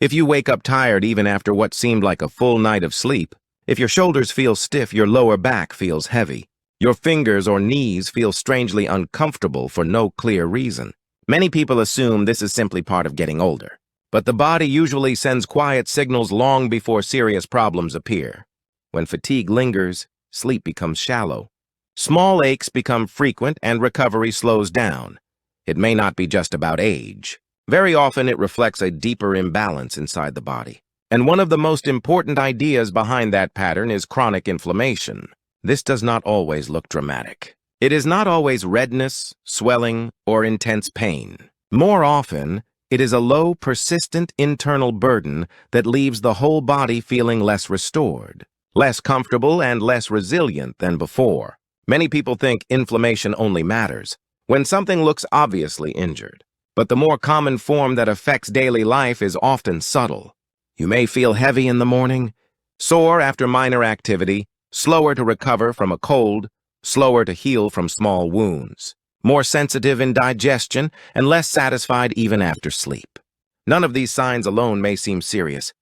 If you wake up tired even after what seemed like a full night of sleep, if your shoulders feel stiff, your lower back feels heavy, your fingers or knees feel strangely uncomfortable for no clear reason, many people assume this is simply part of getting older. But the body usually sends quiet signals long before serious problems appear. When fatigue lingers, sleep becomes shallow. Small aches become frequent and recovery slows down. It may not be just about age. Very often it reflects a deeper imbalance inside the body. And one of the most important ideas behind that pattern is chronic inflammation. This does not always look dramatic. It is not always redness, swelling, or intense pain. More often, it is a low, persistent internal burden that leaves the whole body feeling less restored, less comfortable, and less resilient than before. Many people think inflammation only matters when something looks obviously injured. But the more common form that affects daily life is often subtle. You may feel heavy in the morning, sore after minor activity, slower to recover from a cold, slower to heal from small wounds, more sensitive in digestion, and less satisfied even after sleep. None of these signs alone may seem serious,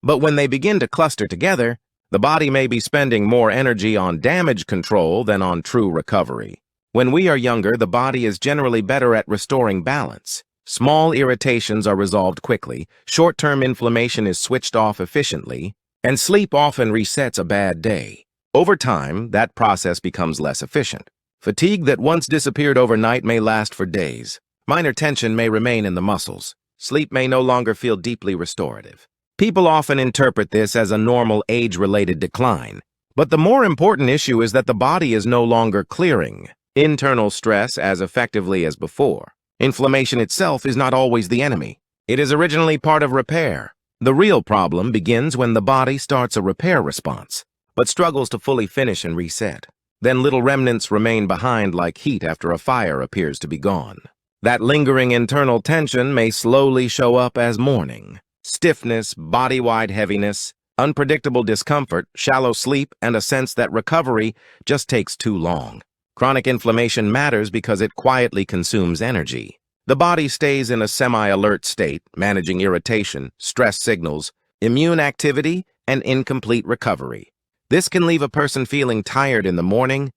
but when they begin to cluster together, the body may be spending more energy on damage control than on true recovery. When we are younger, the body is generally better at restoring balance. Small irritations are resolved quickly, short-term inflammation is switched off efficiently, and sleep often resets a bad day. Over time, that process becomes less efficient. Fatigue that once disappeared overnight may last for days. Minor tension may remain in the muscles. Sleep may no longer feel deeply restorative. People often interpret this as a normal age-related decline. But the more important issue is that the body is no longer clearing internal stress as effectively as before. Inflammation itself is not always the enemy. It is originally part of repair. The real problem begins when the body starts a repair response, but struggles to fully finish and reset. Then little remnants remain behind like heat after a fire appears to be gone. That lingering internal tension may slowly show up as mourning, stiffness, body-wide heaviness, unpredictable discomfort, shallow sleep, and a sense that recovery just takes too long. Chronic inflammation matters because it quietly consumes energy. The body stays in a semi-alert state, managing irritation, stress signals, immune activity, and incomplete recovery. This can leave a person feeling tired in the morning,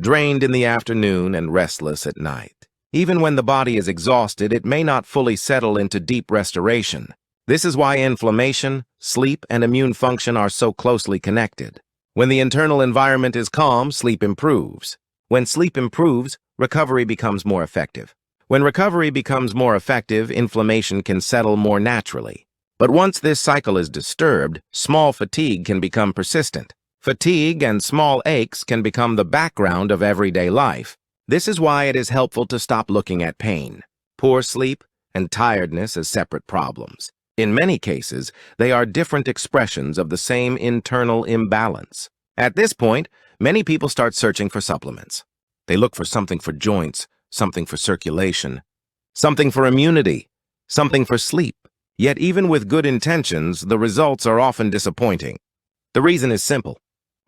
drained in the afternoon, and restless at night. Even when the body is exhausted, it may not fully settle into deep restoration. This is why inflammation, sleep, and immune function are so closely connected. When the internal environment is calm, sleep improves. When sleep improves, recovery becomes more effective. When recovery becomes more effective, inflammation can settle more naturally. But once this cycle is disturbed, small fatigue can become persistent. Fatigue and small aches can become the background of everyday life. This is why it is helpful to stop looking at pain, poor sleep, and tiredness as separate problems. In many cases, they are different expressions of the same internal imbalance. At this point, many people start searching for supplements. They look for something for joints, something for circulation, something for immunity, something for sleep. Yet even with good intentions, the results are often disappointing. The reason is simple.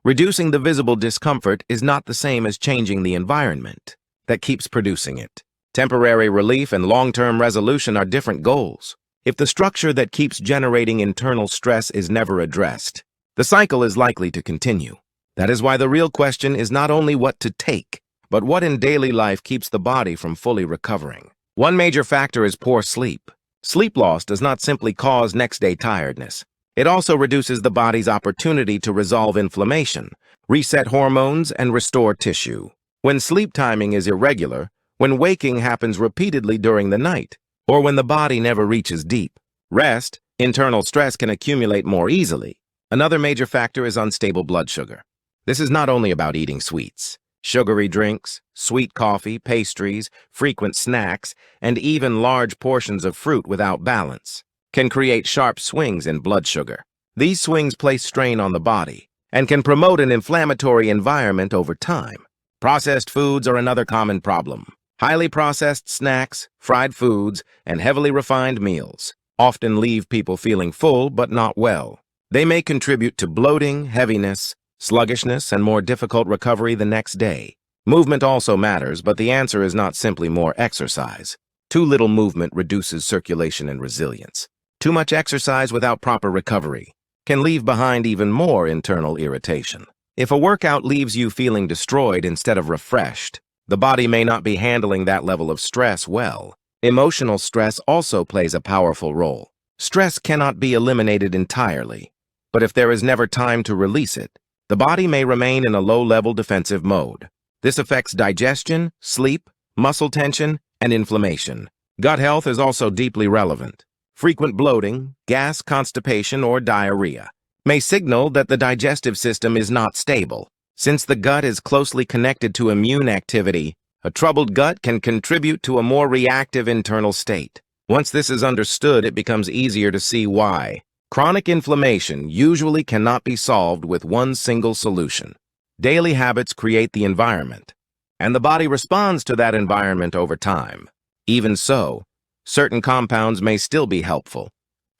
Reducing the visible discomfort is not the same as changing the environment that keeps producing it. Temporary relief and long-term resolution are different goals. If the structure that keeps generating internal stress is never addressed, the cycle is likely to continue. That is why the real question is not only what to take, but what in daily life keeps the body from fully recovering. One major factor is poor sleep. Sleep loss does not simply cause next-day tiredness. It also reduces the body's opportunity to resolve inflammation, reset hormones, and restore tissue. When sleep timing is irregular, when waking happens repeatedly during the night, or when the body never reaches deep rest, internal stress can accumulate more easily. Another major factor is unstable blood sugar. This is not only about eating sweets. Sugary drinks, sweet coffee, pastries, frequent snacks, and even large portions of fruit without balance can create sharp swings in blood sugar. These swings place strain on the body and can promote an inflammatory environment over time. Processed foods are another common problem. Highly processed snacks, fried foods, and heavily refined meals often leave people feeling full but not well. They may contribute to bloating, heaviness, sluggishness, and more difficult recovery the next day. Movement also matters, but the answer is not simply more exercise. Too little movement reduces circulation and resilience. Too much exercise without proper recovery can leave behind even more internal irritation. If a workout leaves you feeling destroyed instead of refreshed, the body may not be handling that level of stress well. Emotional stress also plays a powerful role. Stress cannot be eliminated entirely, but if there is never time to release it, the body may remain in a low-level defensive mode. This affects digestion, sleep, muscle tension, and inflammation. Gut health is also deeply relevant. Frequent bloating, gas, constipation, or diarrhea may signal that the digestive system is not stable. Since the gut is closely connected to immune activity, a troubled gut can contribute to a more reactive internal state. Once this is understood, it becomes easier to see why. Chronic inflammation usually cannot be solved with one single solution. Daily habits create the environment, and the body responds to that environment over time. Even so, certain compounds may still be helpful,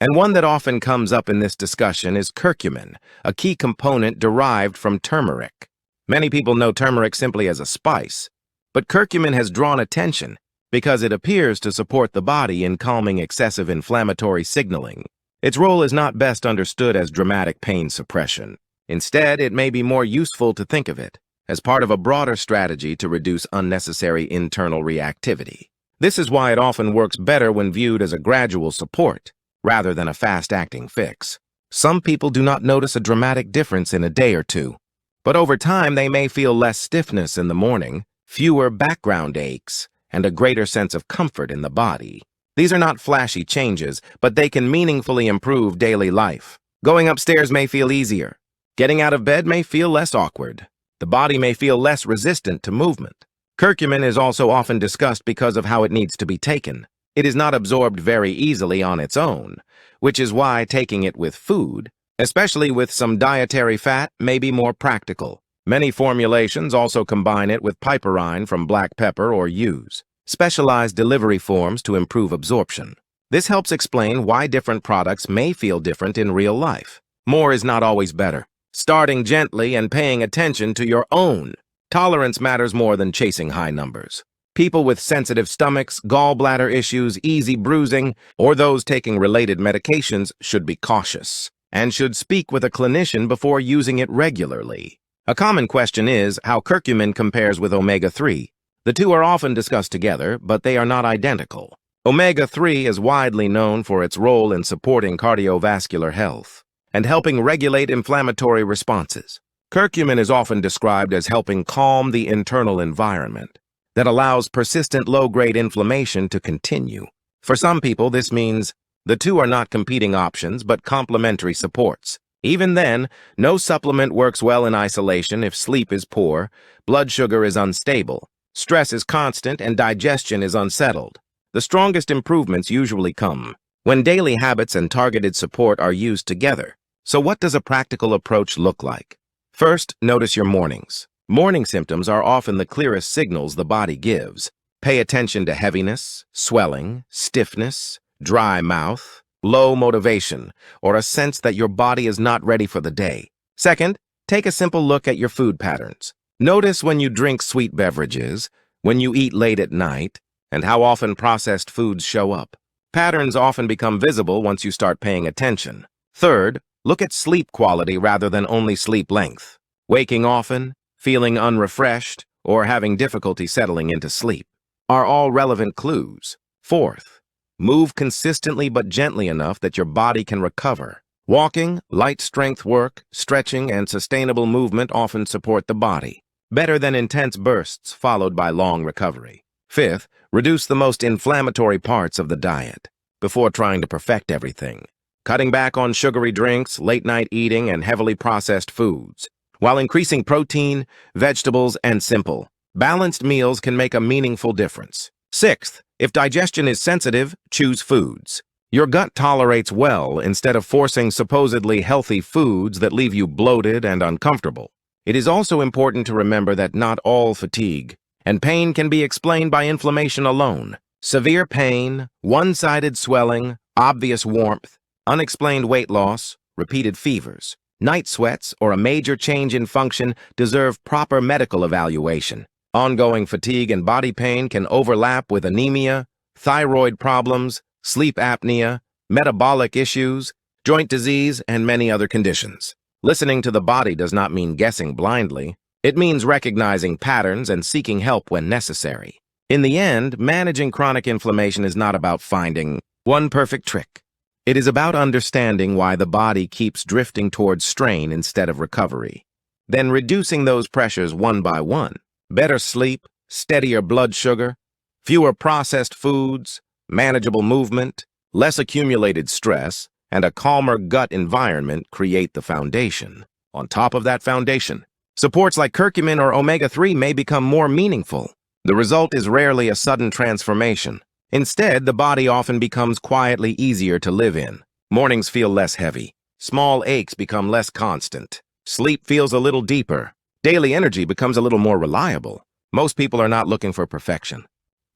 and one that often comes up in this discussion is curcumin, a key component derived from turmeric. Many people know turmeric simply as a spice, but curcumin has drawn attention because it appears to support the body in calming excessive inflammatory signaling. Its role is not best understood as dramatic pain suppression. Instead, it may be more useful to think of it as part of a broader strategy to reduce unnecessary internal reactivity. This is why it often works better when viewed as a gradual support, rather than a fast-acting fix. Some people do not notice a dramatic difference in a day or two, but over time they may feel less stiffness in the morning, fewer background aches, and a greater sense of comfort in the body. These are not flashy changes, but they can meaningfully improve daily life. Going upstairs may feel easier. Getting out of bed may feel less awkward. The body may feel less resistant to movement. Curcumin is also often discussed because of how it needs to be taken. It is not absorbed very easily on its own, which is why taking it with food, especially with some dietary fat, may be more practical. Many formulations also combine it with piperine from black pepper or use specialized delivery forms to improve absorption. This helps explain why different products may feel different in real life. More is not always better. Starting gently and paying attention to your own tolerance matters more than chasing high numbers. People with sensitive stomachs, gallbladder issues, easy bruising, or those taking related medications should be cautious and should speak with a clinician before using it regularly. A common question is how curcumin compares with omega-3. The two are often discussed together, but they are not identical. Omega-3 is widely known for its role in supporting cardiovascular health and helping regulate inflammatory responses. Curcumin is often described as helping calm the internal environment that allows persistent low-grade inflammation to continue. For some people, this means the two are not competing options but complementary supports. Even then, no supplement works well in isolation if sleep is poor, blood sugar is unstable, stress is constant, and digestion is unsettled. The strongest improvements usually come when daily habits and targeted support are used together. So what does a practical approach look like? First, notice your mornings. Morning symptoms are often the clearest signals the body gives. Pay attention to heaviness, swelling, stiffness, dry mouth, low motivation, or a sense that your body is not ready for the day. Second, take a simple look at your food patterns. Notice when you drink sweet beverages, when you eat late at night, and how often processed foods show up. Patterns often become visible once you start paying attention. Third, look at sleep quality rather than only sleep length. Waking often, feeling unrefreshed, or having difficulty settling into sleep are all relevant clues. Fourth, move consistently but gently enough that your body can recover. Walking, light strength work, stretching, and sustainable movement often support the body, better than intense bursts followed by long recovery. Fifth, reduce the most inflammatory parts of the diet before trying to perfect everything, cutting back on sugary drinks, late-night eating, and heavily processed foods, while increasing protein, vegetables, and simple, balanced meals can make a meaningful difference. Sixth, if digestion is sensitive, choose foods your gut tolerates well instead of forcing supposedly healthy foods that leave you bloated and uncomfortable. It is also important to remember that not all fatigue and pain can be explained by inflammation alone. Severe pain, one-sided swelling, obvious warmth, unexplained weight loss, repeated fevers, night sweats, or a major change in function deserve proper medical evaluation. Ongoing fatigue and body pain can overlap with anemia, thyroid problems, sleep apnea, metabolic issues, joint disease, and many other conditions. Listening to the body does not mean guessing blindly. It means recognizing patterns and seeking help when necessary. In the end, managing chronic inflammation is not about finding one perfect trick. It is about understanding why the body keeps drifting towards strain instead of recovery. Then reducing those pressures one by one. Better sleep, steadier blood sugar, fewer processed foods, manageable movement, less accumulated stress, and a calmer gut environment create the foundation. On top of that foundation, supports like curcumin or omega-3 may become more meaningful. The result is rarely a sudden transformation. Instead, the body often becomes quietly easier to live in. Mornings feel less heavy. Small aches become less constant. Sleep feels a little deeper. Daily energy becomes a little more reliable. Most people are not looking for perfection.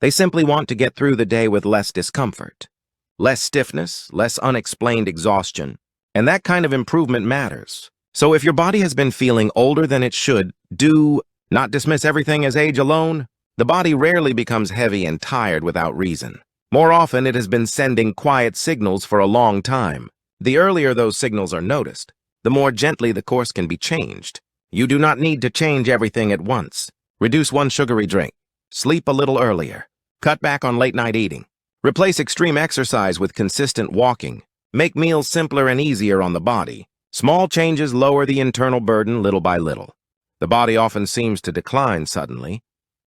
They simply want to get through the day with less discomfort, less stiffness, less unexplained exhaustion. And that kind of improvement matters. So if your body has been feeling older than it should, do not dismiss everything as age alone. The body rarely becomes heavy and tired without reason. More often, it has been sending quiet signals for a long time. The earlier those signals are noticed, the more gently the course can be changed. You do not need to change everything at once. Reduce one sugary drink. Sleep a little earlier. Cut back on late-night eating. Replace extreme exercise with consistent walking. Make meals simpler and easier on the body. Small changes lower the internal burden little by little. The body often seems to decline suddenly,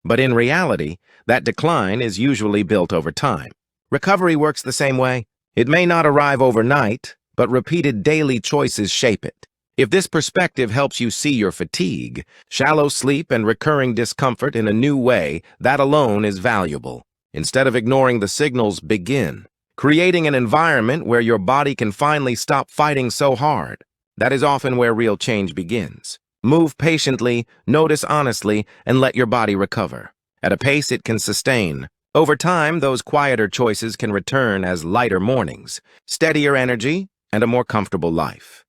but in reality, that decline is usually built over time. Recovery works the same way. It may not arrive overnight, but repeated daily choices shape it. If this perspective helps you see your fatigue, shallow sleep, and recurring discomfort in a new way, that alone is valuable. Instead of ignoring the signals, begin. Creating an environment where your body can finally stop fighting so hard. That is often where real change begins. Move patiently, notice honestly, and let your body recover. At a pace it can sustain. Over time, those quieter choices can return as lighter mornings, steadier energy, and a more comfortable life.